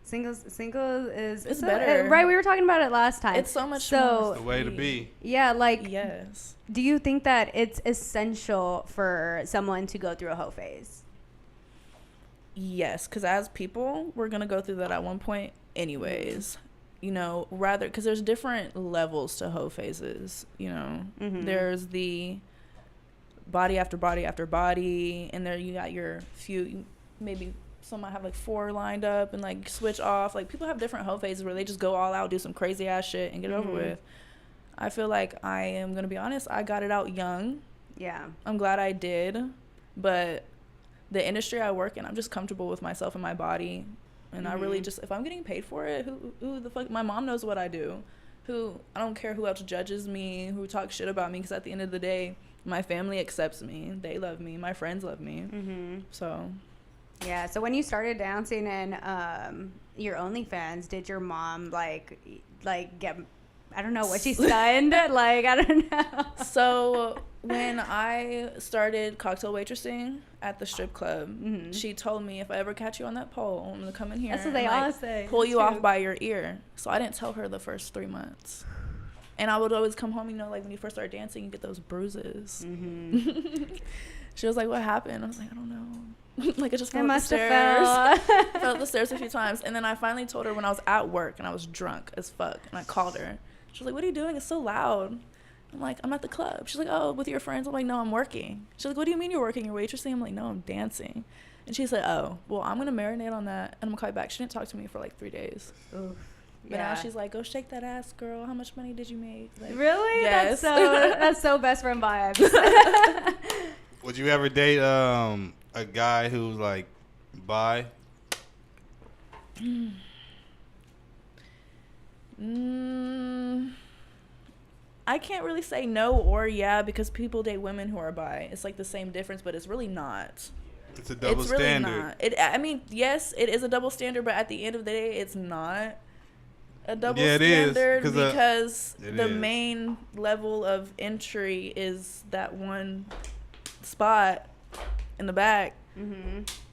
Single is It's so- better. right, we were talking about it last time. It's so much so more It's the way to be. yeah, like Yes. do you think that it's essential for someone to go through a hoe phase? Yes, because as people, we're going to go through that at one point anyways. You know, rather, because there's different levels to hoe phases, you know. There's the body after body after body, and there you got your few, maybe some might have like 4 lined up and like switch off. Like, people have different hoe phases where they just go all out, do some crazy ass shit and get it over with. I feel like I am going to be honest, I got it out young. Yeah. I'm glad I did, but the industry I work in, I'm just comfortable with myself and my body. And I really just, if I'm getting paid for it, who the fuck, my mom knows what I do. I don't care who else judges me, who talks shit about me, because at the end of the day, my family accepts me. They love me. My friends love me. So. Yeah, so when you started dancing in your OnlyFans, did your mom like get, I don't know, what she stunned? Like, I don't know. So when I started cocktail waitressing at the strip club, she told me if I ever catch you on that pole, I'm gonna come in here. That's what they and, all like, say. pull It's you true. off by your ear. So I didn't tell her the first 3 months. And I would always come home, you know, like when you first start dancing, you get those bruises. She was like, what happened? I was like, I don't know. Like, I just fell up the stairs. Fell up the stairs a few times. And then I finally told her when I was at work and I was drunk as fuck. And I called her. She was like, what are you doing? It's so loud. I'm like, I'm at the club. She's like, oh, with your friends? I'm like, no, I'm working. She's like, what do you mean you're working? You're waitressing? I'm like, no, I'm dancing. And she's like, oh, well, I'm going to marinate on that. And I'm going to call you back. She didn't talk to me for like 3 days. Oof. But now she's like, go shake that ass, girl. How much money did you make? Like, Really? Yes. That's so best friend vibes. Would you ever date a guy who's like bi? I can't really say no or yeah, because people date women who are bi. It's like the same difference, but it's really not. It's a double It's really standard. not. I mean, yes, it is a double standard, but at the end of the day, it's not a double Yeah, it is, standard 'cause, because it the is. main level of entry is that one spot in the back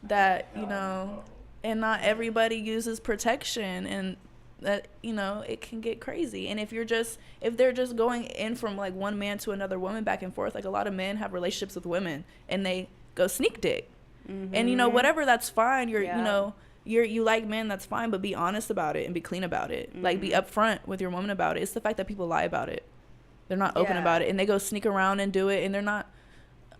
that, you know, and not everybody uses protection, and that, you know, it can get crazy. And if they're just going in from like one man to another woman back and forth, like a lot of men have relationships with women and they go sneak dick. And, you know, whatever, that's fine. You know, you like men, that's fine, but be honest about it and be clean about it. Like, be upfront with your woman about it. It's the fact that people lie about it. They're not open about it, and they go sneak around and do it, and they're not.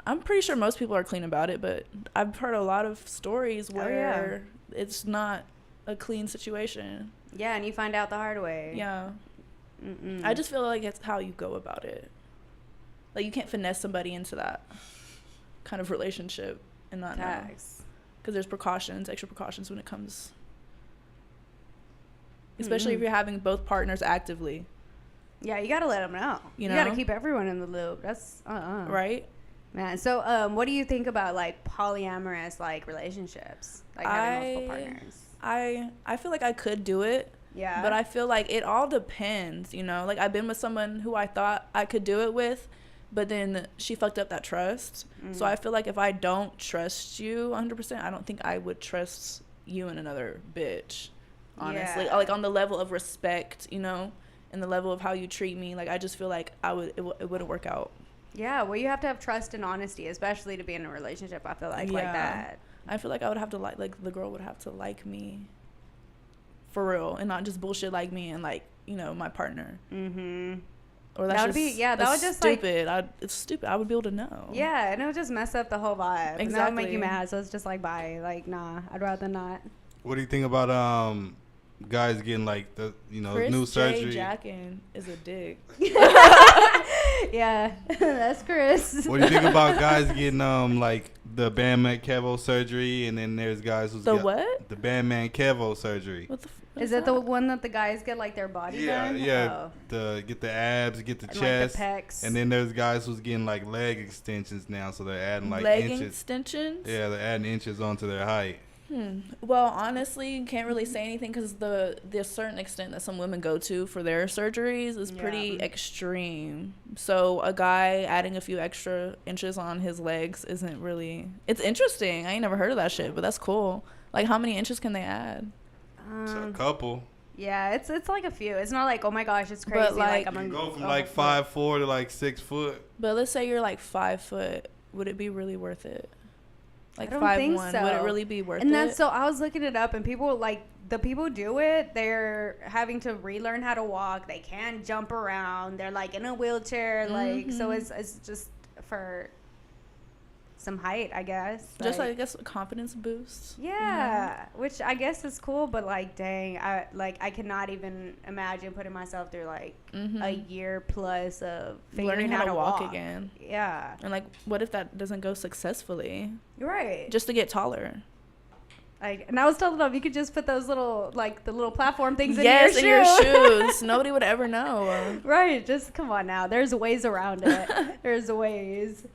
I'm pretty sure most people are clean about it, but I've heard a lot of stories where it's not a clean situation. Yeah, and you find out the hard way. Yeah. I just feel like it's how you go about it. Like, you can't finesse somebody into that kind of relationship and not know. Because there's extra precautions when it comes. Especially if you're having both partners actively. Yeah, you gotta let them know. You know? gotta keep everyone in the loop. That's Right? man. So, what do you think about like polyamorous like relationships, like having multiple partners? I feel like I could do it. Yeah. But I feel like it all depends, you know? Like, I've been with someone who I thought I could do it with, but then she fucked up that trust. So I feel like if I don't trust you 100%, I don't think I would trust you and another bitch, honestly. Yeah. Like, on the level of respect, you know, and the level of how you treat me. Like, I just feel like it wouldn't work out. Yeah, well, you have to have trust and honesty, especially to be in a relationship. I feel like that. I feel like I would have to like the girl would have to like me for real, and not just bullshit like me and like, you know, my partner. Or That would be- yeah, that would just, like- stupid. It's stupid. I would be able to know. Yeah, and it would just mess up the whole vibe. And that would make Exactly. you mad. So it's just like, bye. Like, nah, I'd rather not. What do you think about guys getting like the Chris new J. surgery. Jackin is a dick. Yeah, that's Chris. What do you think about guys getting like the Bandman Kevo surgery, and then there's guys who's got what? the Bandman Kevo surgery. What the? Is that the one that the guys get like their body done? Yeah, Oh. get the abs, get the And, chest, like, the pecs. and then there's guys who's getting like leg extensions now, so they're adding like leg inches. extensions? Yeah, they're adding inches onto their height. Well, honestly, can't really say anything because the certain extent that some women go to for their surgeries is pretty extreme. So a guy adding a few extra inches on his legs isn't really. It's interesting. I ain't never heard of that shit, but that's cool. Like, how many inches can they add? So a couple. Yeah, it's like a few. It's not like, oh my gosh, it's crazy. But, like, I'm You gonna can go from like 5'4" to like 6 foot. But let's say you're like 5 foot. Would it be really worth it? Like I don't think 5'1", so. would it really be worth And it? that's so. I was looking it up, and people like the people do it. They're having to relearn how to walk. They can't jump around. They're like in a wheelchair. Like so, it's just for some height, I guess. Just like I guess a confidence boost. Yeah, which I guess is cool, but like, dang, I cannot even imagine putting myself through like a year plus of figuring Learning how to walk walk again. Yeah, And like, what if that doesn't go successfully? you're right. Just to get taller. Like, and I was telling them you could just put those little like the little platform things in Yes, in your your shoe. shoes. Nobody would ever know. Right, just come on now. There's ways around it. There's ways.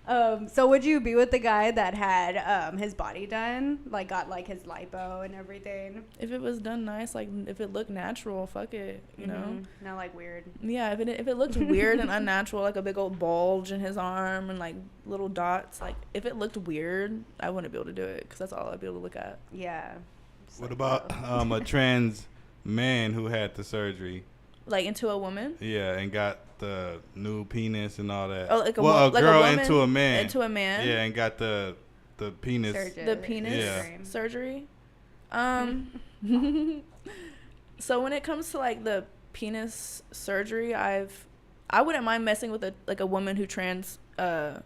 So would you be with the guy that had his body done, like got like his lipo and everything? If it was done nice, like if it looked natural, fuck it, you know. Not like weird. Yeah, if it looked weird and unnatural, like a big old bulge in his arm and like little dots, like if it looked weird, I wouldn't be able to do it because that's all I'd be able to look at. Yeah. What about a trans man who had the surgery? Like into a woman? Yeah, and got the new penis and all that. Oh, like a well, a like girl a woman into a man. Into a man. Yeah, and got the penis. Surgeon. The penis Yeah. surgery. So when it comes to like the penis surgery, I wouldn't mind messing with a woman who turned it. A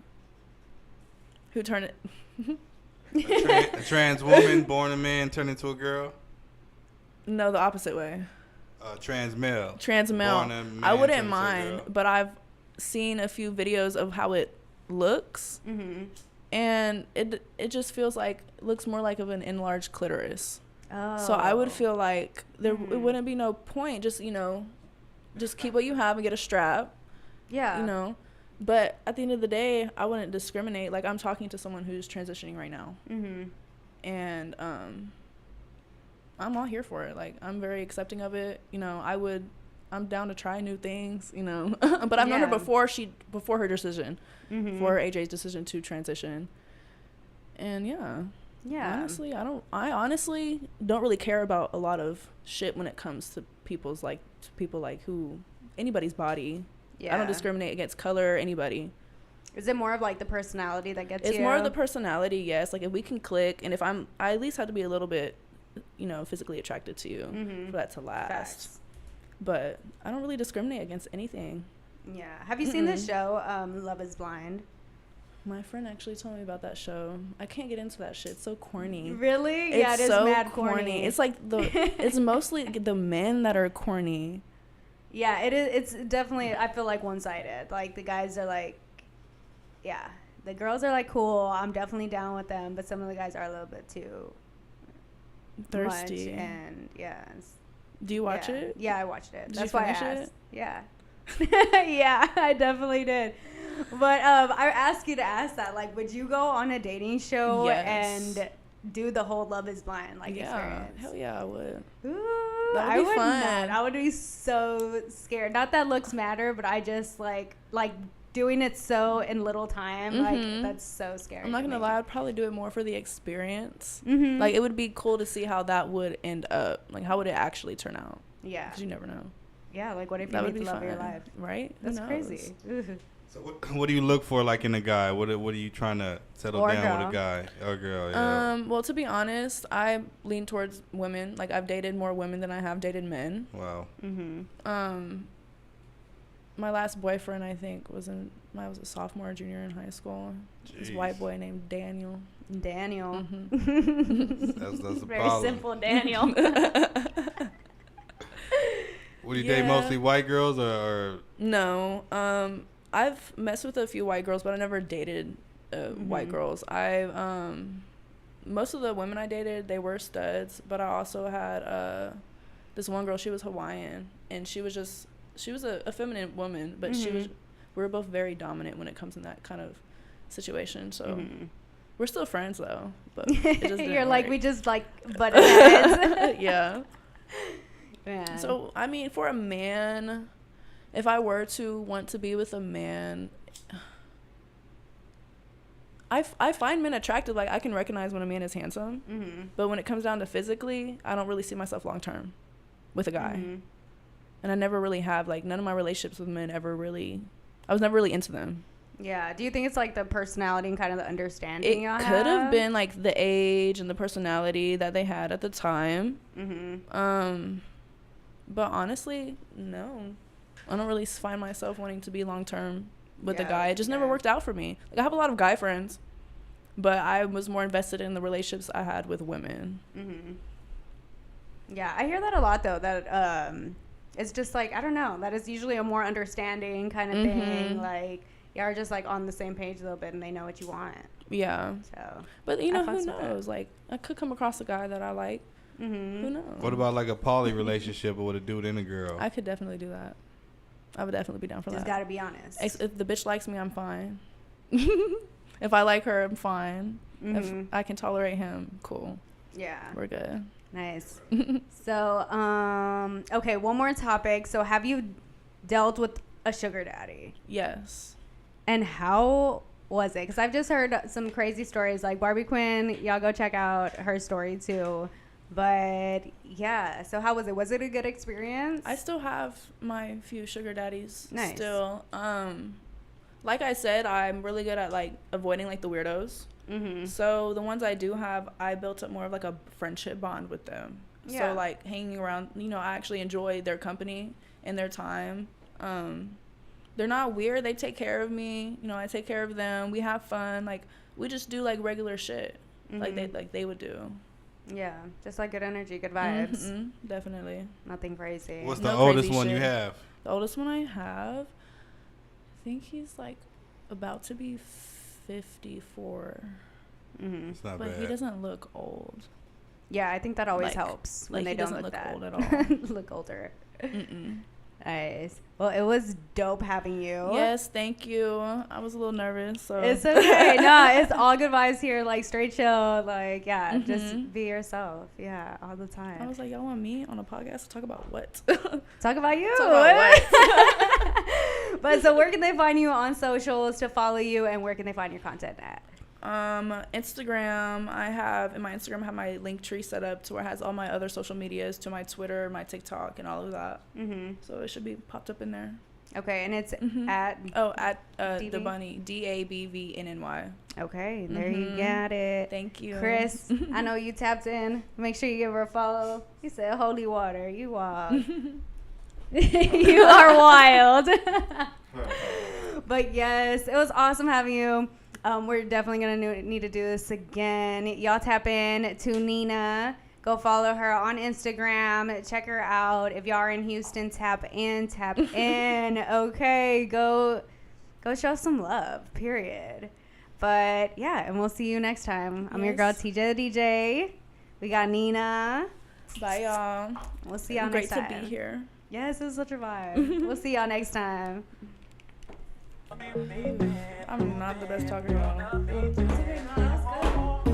trans woman born a man turned into a girl. No, the opposite way. Trans male. Trans male. Born a man I wouldn't turned into a mind, girl. but I've seen a few videos of how it looks, and it just feels like it looks more like of an enlarged clitoris. Oh. So I would feel like it wouldn't be no point. Just just keep what you have and get a strap. Yeah. But at the end of the day, I wouldn't discriminate. Like, I'm talking to someone who's transitioning right now, and I'm all here for it. Like, I'm very accepting of it. I'm down to try new things. But I've known her before her decision, before AJ's decision to transition, and yeah. Honestly, I honestly don't really care about a lot of shit when it comes to people like anybody's body. Yeah. I don't discriminate against color or anybody. Is it more of like the personality that gets you? It's more of the personality, yes. Like if we can click, and if I at least have to be a little bit, physically attracted to you for that to last. Facts. But I don't really discriminate against anything. Yeah. Have you seen this show, Love is Blind? My friend actually told me about that show. I can't get into that shit. It's so corny. Really? It's Yeah, it is so mad corny. It's like it's mostly the men that are corny. Yeah, it is. It's definitely, I feel like one-sided. Like the guys are like, yeah, the girls are like cool. I'm definitely down with them, but some of the guys are a little bit too thirsty. much, and yeah. Do you watch it? Yeah, I watched it. Did That's you why I finish asked. it? Yeah. Yeah, I definitely did. But I asked you to ask that. Like, would you go on a dating show and do the whole Love is Blind experience? Hell yeah, I would. Ooh, That would be fun. not. I would be so scared. Not that looks matter, but I just like doing it so in little time. Like that's so scary. I'm not to gonna me. lie, I'd probably do it more for the experience. Like it would be cool to see how that would end up. Like how would it actually turn out? Yeah. Because you never know. Yeah, like what if That you would meet be the love fun, of your life? right? That's Who knows? crazy. Ooh. So what do you look for like in a guy? What are you trying to settle Or down girl. with a guy or girl? Yeah. Well, to be honest, I lean towards women. Like I've dated more women than I have dated men. Wow. my last boyfriend, I think, was a sophomore or junior in high school. Jeez. This white boy named Daniel. Daniel. That's a Very problem. simple Daniel. Would you date mostly white girls or? No. I've messed with a few white girls, but I never dated white girls. Most of the women I dated, they were studs, but I also had this one girl. She was Hawaiian, and she was a feminine woman, but we were both very dominant when it comes in that kind of situation. So we're still friends though. But it just You're like, we just like butted heads. Yeah. Man. So I mean, for a man, if I were to want to be with a man, I find men attractive. Like, I can recognize when a man is handsome, but when it comes down to physically, I don't really see myself long term with a guy. And I never really have, like, none of my relationships with men ever really, I was never really into them. Yeah. Do you think it's like the personality and kind of the understanding? It could have been like the age and the personality that they had at the time. But honestly, no, I don't really find myself wanting to be long term with a guy. It just never worked out for me. Like, I have a lot of guy friends, but I was more invested in the relationships I had with women. Yeah, I hear that a lot though, that it's just like, I don't know, that is usually a more understanding kind of thing. Like, you are just like on the same page a little bit and they know what you want. Yeah. So, but you know, who knows? Like, I could come across a guy that I like. Who knows? What about like a poly relationship with a dude and a girl? I could definitely do that. I would definitely be down for just that. gotta be honest. If the bitch likes me, I'm fine. If I like her, I'm fine. If I can tolerate him, cool. Yeah. We're good. Nice. So, okay, one more topic. So, have you dealt with a sugar daddy? Yes. And how was it? Because I've just heard some crazy stories. Like Barbie Quinn, y'all go check out her story too. But yeah, so how was it? Was it a good experience? I still have my few sugar daddies. Nice. Still. Like I said, I'm really good at like avoiding like the weirdos. So the ones I do have, I built up more of like a friendship bond with them. Yeah. So like hanging around, you know, I actually enjoy their company and their time. They're not weird. They take care of me. You know, I take care of them. We have fun. Like, we just do like regular shit, like they would do. Yeah, just like good energy, good vibes. Definitely. Nothing crazy. What's the No oldest crazy one you shit. have? The oldest one I have, I think he's like about to be 54. It's not But bad. he doesn't look old. Yeah, I think that always Like- helps when like they he don't doesn't look look that old at all. look older. Nice. Well, it was dope having you. Yes, thank you. I was a little nervous, so It's okay. No, it's all good vibes here. Like, straight chill. Like, yeah, just be yourself. Yeah, all the I time. was like, y'all want me on a podcast to talk about what? Talk about you. Talk about what? But so where can they find you on socials to follow you, and where can they find your content at? Instagram, in my Instagram I have my link tree set up to where it has all my other social medias, to my Twitter, my TikTok, and all of that. So it should be popped up in there. Okay, and it's at the bunny, DABVNNY. Okay, there you got it. Thank you, Chris. I know you tapped in. Make sure you give her a follow. You said holy water. You wild. You are wild. But yes, it was awesome having you. We're definitely gonna need to do this again. Y'all tap in to Nina. Go follow her on Instagram. Check her out. If y'all are in Houston, tap in. Okay, go show some love. Period. But yeah, and we'll see you next time. I'm your girl TJ the DJ. We got Nina. Bye, y'all. We'll see y'all next time. Great to be here. Yes, it was such a vibe. We'll see y'all next time. I'm not the best talker, y'all. Okay, no, that's good.